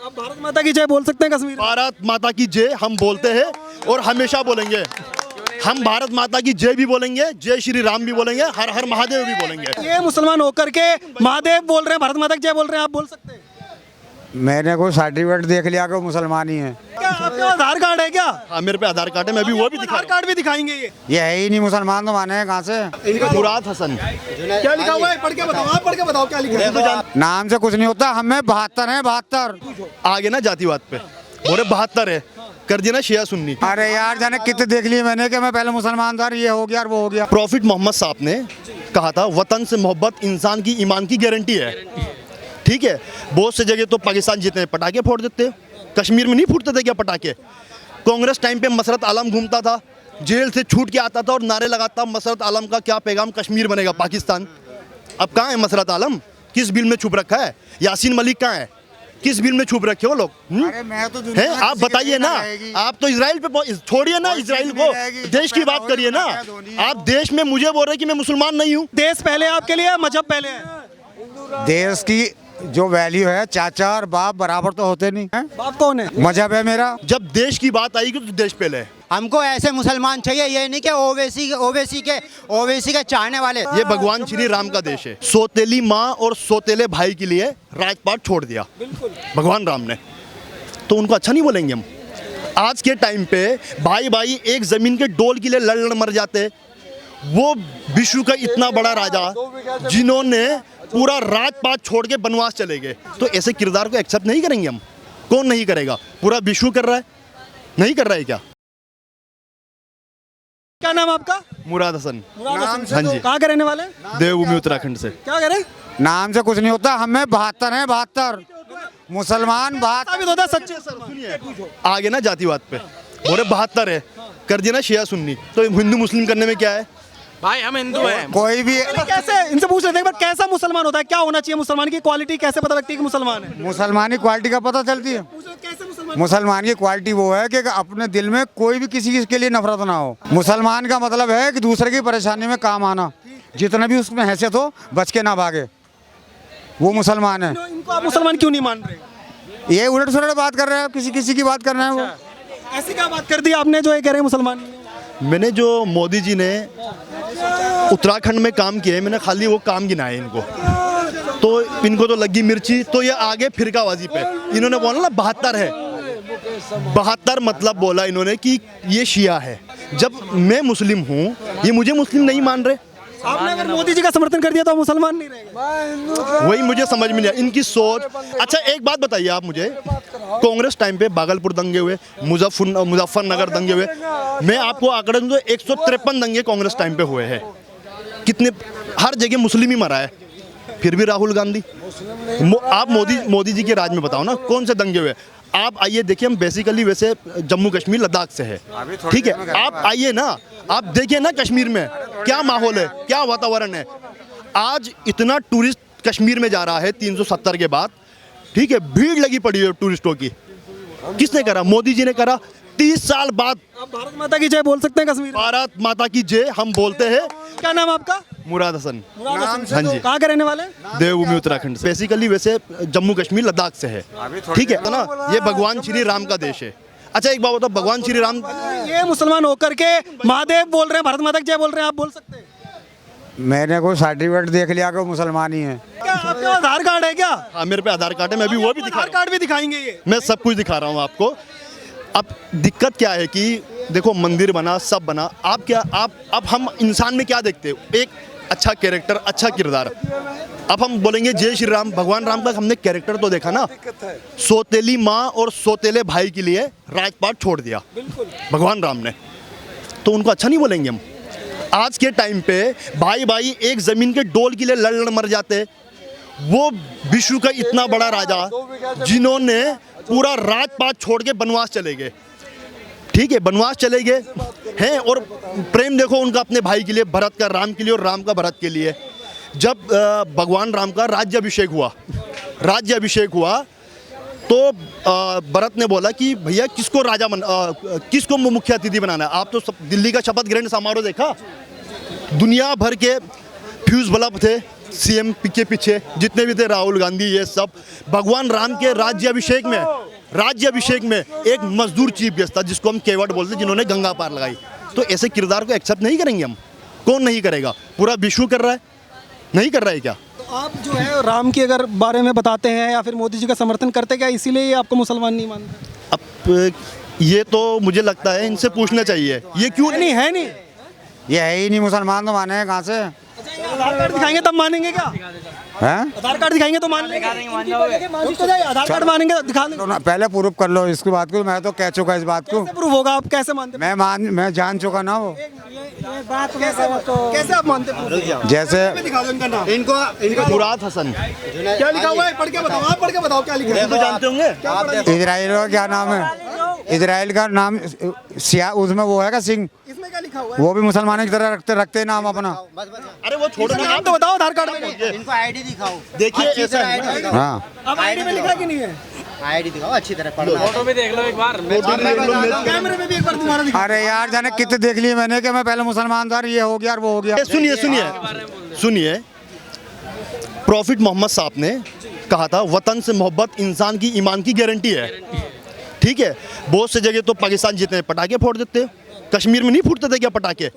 आप भारत माता की जय बोल सकते हैं कश्मीर में? भारत माता की जय हम बोलते हैं और हमेशा बोलेंगे। हम भारत माता की जय भी बोलेंगे, जय श्री राम भी बोलेंगे, हर हर महादेव भी बोलेंगे। ये मुसलमान होकर के महादेव बोल रहे हैं, भारत माता की जय बोल रहे हैं, आप बोल सकते हैं? मैंने कोई सर्टिफिकेट देख लिया कि वो मुसलमान ही है। क्या आपके पास आधार कार्ड है क्या? हाँ, मेरे पे आधार कार्ड है, मैं भी वो भी दिखा आधार कार्ड भी दिखाएंगे ये है ही नहीं मुसलमान, तो माने हैं कहाँ से? रहा हूँ। मुराद हसन। क्या लिखा हुआ है? पढ़ के बताओ, आप पढ़ के बताओ क्या लिखा है? नाम से कुछ नहीं होता, हमें 72 है 72। आगे ना जातिवाद पे बोले 72 है, कर दिया ना शिया सुन्नी। अरे यार जाने कितने देख लिए मैंने कि मैं पहले मुसलमान था, ये हो गया और वो हो गया। प्रॉफिट मोहम्मद साहब ने कहा था वतन से मोहब्बत इंसान की ईमान की गारंटी है। ठीक है, बहुत से जगह तो पाकिस्तान जितने पटाखे फोड़ देते, कश्मीर में नहीं फूटते थे क्या पटाखे? कांग्रेस टाइम पे मसरत आलम घूमता था, जेल से छूट के आता था और नारे लगाता, मसरत आलम का क्या पैगाम, कश्मीर बनेगा पाकिस्तान। अब कहाँ है मसरत आलम? किस बिल में छुप रखा है? यासीन मलिक कहाँ है? किस बिल में छुप रखे वो लोग? अरे मैं तो दुनिया हैं, में आप किसी के बताइए लिए ना। रहेगी। आप तो इजराइल पे छोड़िए ना, इजराइल को, देश की बात करिए ना। आप देश में मुझे बोल रहे कि मैं मुसलमान नहीं हूँ। देश पहले आपके लिए, मजहब पहले है? देश की जो वैल्यू है, चाचा और बाप बराबर तो होते नहीं हैं। बाप कौन है? मजहब है मेरा। जब देश की बात आएगी तो देश पहले है। हमको ऐसे मुसलमान चाहिए, ये नहीं कि ओवैसी के चाहने वाले। ये भगवान श्री राम का देश है। सौतेली माँ और सौतेले भाई के लिए राजपाट छोड़ दिया भगवान राम ने, तो उनको अच्छा नहीं बोलेंगे हम? आज के टाइम पे भाई भाई एक जमीन के डोल के लिए लड़ मर जाते। वो विश्व का इतना बड़ा राजा जिन्होंने पूरा राजपाट छोड़ के बनवास चले गए, तो ऐसे किरदार को एक्सेप्ट नहीं करेंगे हम? कौन नहीं करेगा? पूरा विश्व कर रहा है, नहीं कर रहा है क्या? क्या नाम आपका? मुराद हसन। हाँ जी। कहाँ के रहने वाले? देवभूमि उत्तराखंड से। क्या करें? नाम से कुछ नहीं होता, हमें 72 है 72। मुसलमान 72। साबित होता है सच्चे। सुनिए, आगे ना जातिवाद पे बोले 72 है, कर दिया ना शिया सुन्नी, तो हिंदू मुस्लिम करने में क्या है? भाई हम हिंदू हैं। कोई भी कैसे, इनसे पूछ रहे थे एक बार, कैसा मुसलमान होता है? क्या होना चाहिए मुसलमान की क्वालिटी? कैसे पता लगती है कि मुसलमान है? मुसलमानी क्वालिटी का पता चलती है। कैसे मुसलमान? मुसलमान की क्वालिटी वो है कि अपने दिल में कोई भी किसी के लिए नफरत ना हो। मुसलमान का मतलब है कि दूसरे की परेशानी में काम आना, जितना भी उसमें हैसियत हो बच के ना भागे, वो मुसलमान है। इनको आप मुसलमान क्यों नहीं मान रहे? ये उलट सुलट बात कर रहे हैं, किसी किसी की बात कर रहे हैं वो। ऐसी क्या बात कर दी आपने जो ये कह रहे हैं मुसलमान? मैंने जो मोदी जी ने उत्तराखंड में काम किया है, मैंने खाली वो काम गिनाए इनको, तो इनको तो लगी मिर्ची, तो ये आगे फिरकाबाजी पे इन्होंने बोला ना 72 है। 72 मतलब बोला इन्होंने कि ये शिया है। जब मैं मुस्लिम हूँ, ये मुझे मुस्लिम नहीं मान रहे। आपने अगर मोदी जी का समर्थन कर दिया तो आप मुसलमान नहीं रहेंगे? वही मुझे समझ में नहीं आया इनकी सोच। अच्छा एक बात बताइए आप मुझे, कांग्रेस टाइम पे भागलपुर दंगे हुए, मुजफ्फरनगर दंगे हुए, मैं आपको आंकड़े दूं तो 153 दंगे कांग्रेस टाइम पे हुए हैं। कितने, हर जगह मुस्लिम ही मरा है, फिर भी राहुल गांधी। आप मोदी जी के राज में बताओ ना कौन से दंगे हुए? आप आइए देखिए, हम बेसिकली वैसे जम्मू कश्मीर लद्दाख से है, ठीक है? आप आइए ना, आप देखिए ना कश्मीर में क्या माहौल है, क्या वातावरण है। आज इतना टूरिस्ट कश्मीर में जा रहा है 370 के बाद, ठीक है? भीड़ लगी पड़ी है टूरिस्टों की। किसने करा? मोदी जी ने करा। 30 साल बाद आप भारत माता की जय बोल सकते हैं कश्मीर में? भारत माता की जय हम बोलते हैं। क्या नाम आपका? मुराद हसन। हाँ जी। कहाँ के रहने वाले? देवभूमि उत्तराखंड से। बेसिकली वैसे जम्मू कश्मीर लद्दाख से है, ठीक है ना? ये भगवान श्री राम का देश है। अच्छा एक बात बताओ, भगवान श्री राम, ये मुसलमान होकर के महादेव बोल रहे हैं, भारत माता की जय बोल रहे हैं, आप बोल सकते हैं? मैंने कोई सर्टिफिकेट देख लिया कि वो मुसलमान ही है। क्या आपके पास आधार कार्ड है क्या? हाँ मेरे पे आधार कार्ड है, मैं भी वो भी दिखा आधार रहा हूँ। कार्ड भी दिखाएंगे ये? मैं सब कुछ दिखा रहा हूँ आपको। अब दिक्कत क्या है कि देखो, मंदिर बना, सब बना, आप क्या, आप हम इंसान में क्या देखते हो? एक अच्छा कैरेक्टर, अच्छा किरदार। अब हम बोलेंगे जय श्री राम, भगवान राम का हमने कैरेक्टर तो देखा ना। सौतेली माँ और सौतेले भाई के लिए राजपाट छोड़ दिया भगवान राम ने, तो उनको अच्छा नहीं बोलेंगे हम? आज के टाइम पे भाई भाई एक जमीन के डोल के लिए लड़ मर जाते। वो विश्व का इतना बड़ा राजा जिन्होंने पूरा राजपाट छोड़ के बनवास चले गए, ठीक है? बनवास चले गए हैं, और प्रेम देखो उनका अपने भाई के लिए, भरत का राम के लिए और राम का भरत के लिए। जब भगवान राम का राज्याभिषेक हुआ तो भरत ने बोला कि भैया किसको किसको मुख्य अतिथि बनाना है? आप तो दिल्ली का शपथ ग्रहण समारोह देखा, दुनिया भर के फ्यूज बल्ब थे, सीएम के पीछे जितने भी थे, राहुल गांधी, ये सब भगवान राम के राज्याभिषेक में एक मजदूर चीफ गेस्ट था जिसको हम केवट बोलते, जिन्होंने गंगा पार लगाई। तो ऐसे किरदार को एक्सेप्ट नहीं करेंगे हम? कौन नहीं करेगा? पूरा विश्व कर रहा है, नहीं कर रहा है क्या? तो आप जो है राम के अगर बारे में बताते हैं या फिर मोदी जी का समर्थन करते क्या, इसीलिए ये आपको मुसलमान नहीं मानते? अब ये तो मुझे लगता है इनसे पूछना चाहिए, ये क्यों नहीं है नहीं। ये है ही नहीं, मुसलमान तो माने हैं कहाँ से? आधार कार्ड दिखाएंगे तब मानेंगे क्या? हैं? आधार कार्ड दिखाएंगे तो मान लेंगे। रुक तो जाइए, आधार कार्ड मानेंगे दिखा देंगे। तो ना, पहले प्रूफ कर लो इसकी बात को। मैं तो कह चुका इस बात को। कैसे प्रूफ होगा? आप कैसे मानते? मैं जान चुका ना वो। कैसे आप मानते proof? जैसे दिखा दो इनका नाम। इनको मुराद हसन क्या लिखा हुआ है? पढ़ के बताओ, आप पढ़ के बताओ क्या लिखा है। तो जानते होंगे। इजराइल का क्या नाम है? इजराइल का नाम सिया, उसमें वो है का सिंह, इसमें क्या लिखा हुआ है? वो भी मुसलमानों की तरह रखते हैं नाम अपना। अरे वो छोड़ो ना, नाम तो बताओ आधार कार्ड में। इनको आईडी दिखाओ, देखिए ऐसा है। आईडी दिखाओ, हाँ, अब आईडी में लिखा कि नहीं है? आईडी दिखाओ, अच्छी तरह पढ़ना। फोटो भी देख लो एक बार। कैमरे में भी एक बार तुम्हारा दिखा। अरे यार जाने कितने देख लिए मैंने कि मैं पहले मुसलमान था, ये हो गया और वो हो गया। सुनिए सुनिए सुनिए, प्रॉफिट मोहम्मद साहब ने कहा था वतन से मोहब्बत इंसान की ईमान की गारंटी है। ठीक है, बहुत से जगह तो पाकिस्तान जितने पटाखे फोड़ देते, कश्मीर में नहीं फूटते थे क्या पटाखे?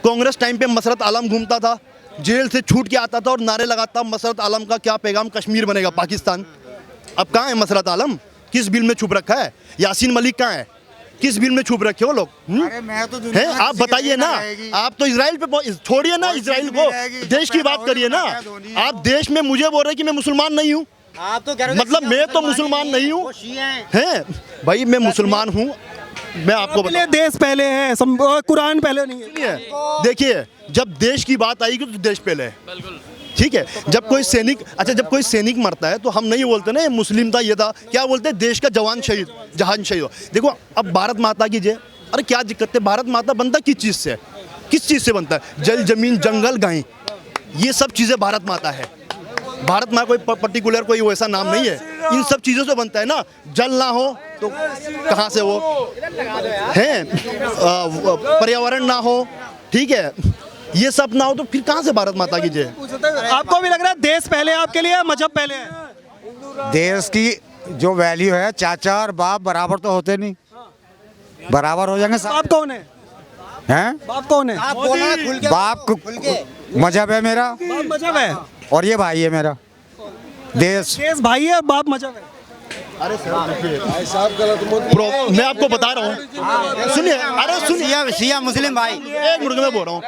कांग्रेस टाइम पे मसरत आलम घूमता था, जेल से छूट के आता था और नारे लगाता, मसरत आलम का क्या पैगाम, कश्मीर बनेगा पाकिस्तान। अब कहाँ है मसरत आलम? किस बिल में छुप रखा है? यासीन मलिक कहाँ है? किस बिल में छुप रखे वो लोग? अरे मैं तो दुनिया हैं? में आप किसी के बताइए लिए ना, रहेगी। आप तो इजराइल पे छोड़िए ना, इजराइल को, देश की बात करिए ना। आप देश में मुझे बोल रहे कि मैं मुसलमान नहीं हूँ, आप तो कह रहे हो मतलब मैं तो मुसलमान नहीं हूँ। वो शिया हैं। हैं भाई, मैं मुसलमान हूँ, मैं आपको पहले देश पहले है, कुरान पहले नहीं है। बताइए। देखिए, जब देश की बात आएगी तो देश पहले है, ठीक है। जब कोई सैनिक मरता है तो हम नहीं बोलते ना ये मुस्लिम था, ये था, क्या बोलते हैं? देश का जवान शहीद हो। देखो अब भारत माता की जय, अरे क्या दिक्कत है? भारत माता बनता किस चीज़ से? किस चीज़ से बनता है? जल, जमीन, जंगल, गाय, ये सब चीज़ें भारत माता है। भारत माँ कोई पर्टिकुलर कोई वैसा नाम नहीं है, इन सब चीज़ों से बनता है ना। जल ना हो तो कहाँ से वो है? पर्यावरण ना हो, ठीक है, ये सब ना हो तो फिर कहाँ से भारत माता की जय? आपको भी लग रहा है देश पहले आपके लिए, मजहब पहले है? देश की जो वैल्यू है, चाचा और बाप बराबर तो होते नहीं, बराबर हो जाएंगे सब। बाप कौन है? हैं? बाप कौन है? आप बोलना खुल के, बाप खुल के। मजहब है मेरा बाप मजहब है, और ये भाई है मेरा। देश देश भाई है, बाप मजहब है। अरे मैं आपको बता रहा हूँ, सुनिए, अरे सुनिए, शिया मुस्लिम भाई, एक मिनट में बोल रहा हूँ।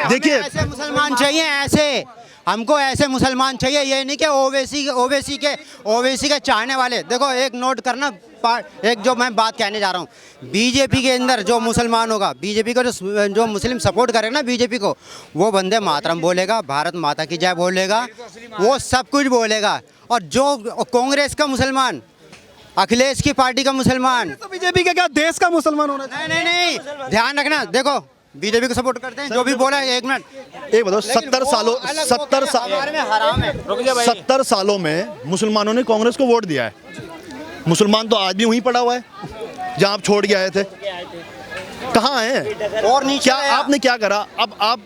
देखिए, ऐसे मुसलमान चाहिए, ऐसे हमको ऐसे मुसलमान चाहिए। ये नहीं कि ओवैसी के चाहने वाले। देखो एक नोट करना, एक जो मैं बात कहने जा रहा हूँ, बीजेपी के अंदर जो मुसलमान होगा, बीजेपी को जो मुस्लिम सपोर्ट करेगा ना बीजेपी को, वो वंदे मातरम बोलेगा, भारत माता की जय बोलेगा, वो सब कुछ बोलेगा। और जो कांग्रेस का मुसलमान, अखिलेश की पार्टी का मुसलमान, तो बीजेपी का क्या देश का मुसलमान होना चाहिए? नहीं, ध्यान रखना। देखो बीजेपी को सपोर्ट करते हैं, जो भी बोला है। एक मिनट, एक बताओ, 70 सालों में मुसलमानों ने कांग्रेस को वोट दिया है। मुसलमान तो आज भी वहीं पड़ा हुआ है जहां आप छोड़ के आए थे। कहाँ है? और नीचे क्या आपने क्या करा? अब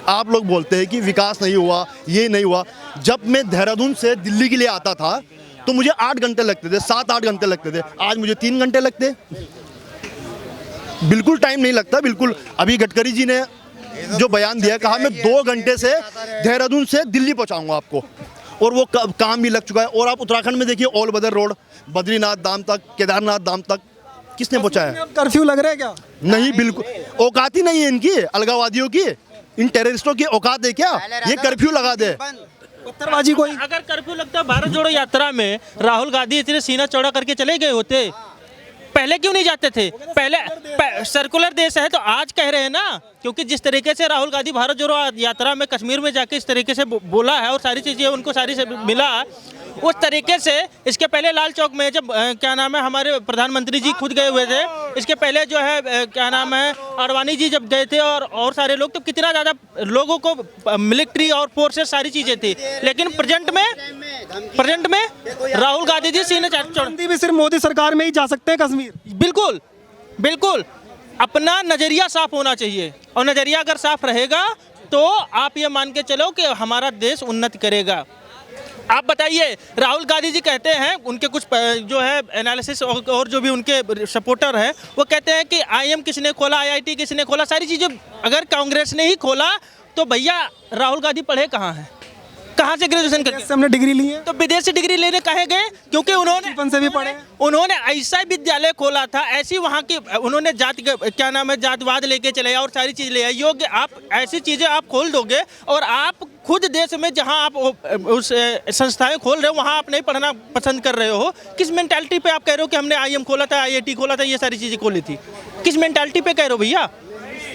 आप लोग बोलते हैं कि विकास नहीं हुआ, ये नहीं हुआ। जब मैं देहरादून से दिल्ली के लिए आता था तो मुझे 8 घंटे लगते थे, 7-8 घंटे लगते थे। आज मुझे 3 घंटे लगते, बिल्कुल टाइम नहीं लगता, बिल्कुल। अभी गडकरी जी ने जो बयान दिया, कहा मैं 2 घंटे से देहरादून से दिल्ली पहुंचाऊंगा आपको, और वो काम भी लग चुका है। और आप उत्तराखंड में देखिए, ऑल वेदर रोड, बद्रीनाथ धाम तक, केदारनाथ धाम तक किसने पहुंचाया? कर्फ्यू लग रहा है क्या? नहीं, बिल्कुल औकात ही नहीं है इनकी, अलगाववादियों की, इन टेररिस्टों की औकात है क्या ये कर्फ्यू लगा दे? पत्थरबाजी कोई अगर कर्फ्यू लगता भारत जोड़ो यात्रा में राहुल गांधी इतने सीना चौड़ा करके चले गए होते, पहले क्यों नहीं जाते थे? पहले सर्कुलर देश है तो आज कह रहे हैं ना, क्योंकि जिस तरीके से राहुल गांधी भारत जोड़ो यात्रा में कश्मीर में जाके इस तरीके से बोला है और सारी चीज़ें उनको सारी से मिला, उस तरीके से इसके पहले लाल चौक में जब क्या नाम है हमारे प्रधानमंत्री जी खुद गए हुए थे, इसके पहले जो है क्या नाम है आडवाणी जी जब गए थे और सारे लोग, तो कितना ज़्यादा लोगों को मिलिट्री और फोर्सेस सारी चीज़ें थी। लेकिन प्रेजेंट में राहुल गांधी जी सीने गांधी भी सिर्फ मोदी सरकार में ही जा सकते हैं कश्मीर। बिल्कुल अपना नज़रिया साफ होना चाहिए, और नज़रिया अगर साफ रहेगा तो आप ये मान के चलो कि हमारा देश उन्नति करेगा। आप बताइए, राहुल गांधी जी कहते हैं, उनके कुछ जो है एनालिसिस और जो भी उनके सपोर्टर हैं वो कहते हैं कि आईएम किसने खोला, आईआईटी किसने खोला, सारी चीज़ें अगर कांग्रेस ने ही खोला तो भैया राहुल गांधी पढ़े कहाँ हैं, कहाँ से ग्रेजुएशन करके? से हमने डिग्री ली है, तो विदेशी डिग्री लेने कहे गए? क्योंकि बचपन से भी पढ़े। उन्होंने ऐसा विद्यालय खोला था, ऐसी वहाँ की उन्होंने जाति क्या नाम है, जातिवाद लेके चले और सारी चीज़ ले आई। योग्य आप ऐसी चीज़ें आप खोल दोगे और आप खुद देश में जहाँ आप उस संस्थाएं खोल रहे हो वहाँ आप नहीं पढ़ना पसंद कर रहे हो। किस मेंटालिटी पे आप कह रहे हो कि हमने आईएम खोला था, आईआईटी खोला था, ये सारी चीज़ें खोली थी? किस मेंटालिटी पे कह रहे हो भैया?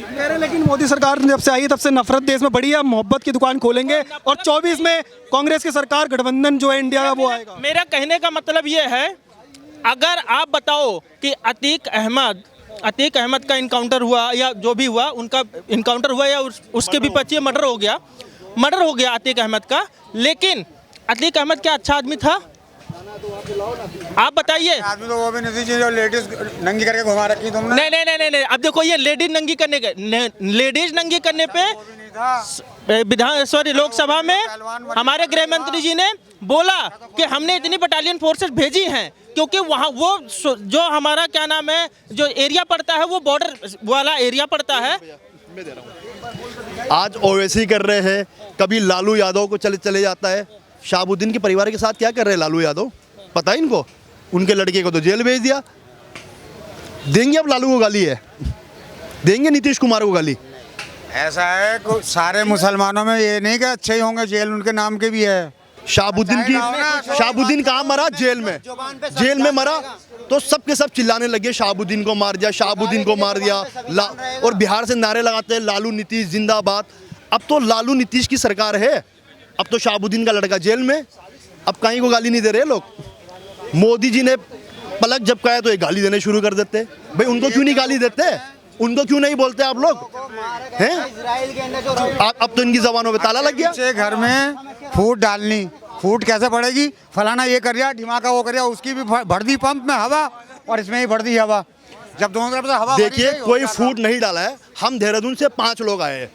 कह रहे लेकिन मोदी सरकार जब से आई है तब से नफरत देश में बढ़ी है, मोहब्बत की दुकान खोलेंगे और 24 में कांग्रेस की सरकार गठबंधन जो है इंडिया का वो आएगा। मेरा कहने का मतलब ये है, अगर आप बताओ कि अतीक अहमद का इनकाउंटर हुआ या जो भी हुआ, उनका इनकाउंटर हुआ या उसके भी पीछे मर्डर हो गया अतीक अहमद का, लेकिन अतीक अहमद क्या अच्छा आदमी था? आप बताइए। आदमी तो वो भी नहीं थी जो लेडीज नंगी करके घुमा रखी तुमने। नहीं, अब देखो ये लेडीज नंगी करने पे विधान लोकसभा में हमारे गृह मंत्री जी ने बोला कि हमने इतनी बटालियन फोर्सेस भेजी हैं क्योंकि वहाँ वो जो हमारा क्या नाम है, जो एरिया पड़ता है वो बॉर्डर वाला एरिया पड़ता है। आज ओवैसी कर रहे हैं, कभी लालू यादव को चले जाता है। शहाबुद्दीन के परिवार के साथ क्या कर रहे हैं लालू यादव, पता है इनको? उनके लड़के को तो जेल भेज दिया। देंगे अब लालू को गाली है, देंगे नीतीश कुमार को गाली? ऐसा है सारे मुसलमानों में ये नहीं कि अच्छे ही होंगे, जेल उनके नाम के भी है। शहाबुद्दीन कहाँ मरा? जेल में मरा तो सबके सब चिल्लाने लगे शहाबुद्दीन को मार दिया, शहाबुद्दीन को मार दिया। और बिहार से नारे लगाते हैं लालू नीतीश जिंदाबाद। अब तो लालू नीतीश की सरकार है, अब तो शहाबुद्दीन का लड़का जेल में, अब कहीं को गाली नहीं दे रहे लोग। मोदी जी ने पलक झपकाया तो ये गाली देने शुरू कर देते। भाई उनको क्यों नहीं गाली देते, उनको क्यों नहीं बोलते आप लोग हैं? अब तो इनकी जबानों पे ताला लग गया। घर में फूट डालनी, फूट कैसे पड़ेगी? फलाना ये कर दिया, ढिमाका वो कर दिया, उसकी भी भर दी पंप में हवा और इसमें ही भर दी हवा। जब दोनों तरफ से हवा, देखिए कोई फूट नहीं डाला है। हम देहरादून से 5 लोग आए हैं।